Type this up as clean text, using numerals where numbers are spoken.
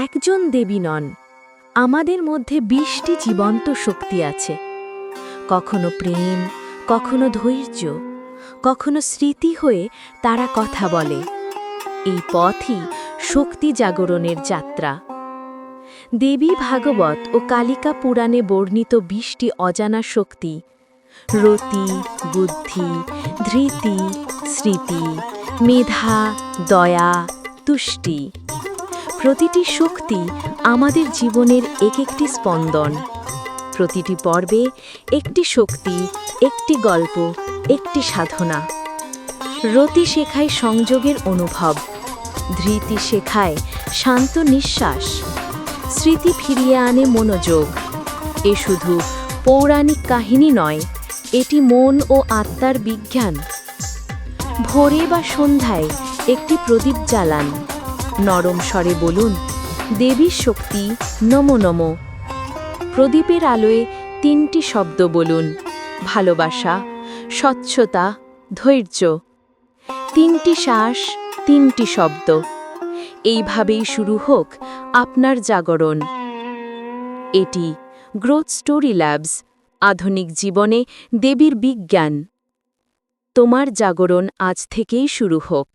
একজন দেবী নন, আমাদের মধ্যে ২০টি জীবন্ত শক্তি আছে। কখনো প্রেম, কখনো ধৈর্য, কখনো স্মৃতি হয়ে তারা কথা বলে। এই পথই শক্তি জাগরণের যাত্রা। দেবী ভাগবত ও কালিকা পুরাণে বর্ণিত ২০টি অজানা শক্তি, রতি, বুদ্ধি, ধৃতি, স্মৃতি, মেধা, দয়া, তুষ্টি। প্রতিটি শক্তি আমাদের জীবনের একটি স্পন্দন। প্রতিটি পর্বে একটি শক্তি, একটি গল্প, একটি সাধনা। রতি শেখায় সংযোগের অনুভব, ধৃতি শেখায় শান্ত নিঃশ্বাস, স্মৃতি ফিরিয়ে আনে মনোযোগ। এ শুধু পৌরাণিক কাহিনী নয়, এটি মন ও আত্মার বিজ্ঞান। ভোরে বা সন্ধ্যায় একটি প্রদীপ জ্বালান, নরম স্বরে বলুন, দেবীর শক্তি নমো নমো। প্রদীপের আলোয় ৩টি শব্দ বলুন, ভালোবাসা, স্বচ্ছতা, ধৈর্য। ৩টি শ্বাস, ৩টি শব্দ। এইভাবেই শুরু হোক আপনার জাগরণ। এটি গ্রোথ স্টোরি ল্যাবস, আধুনিক জীবনে দেবীর বিজ্ঞান। তোমার জাগরণ আজ থেকেই শুরু হোক।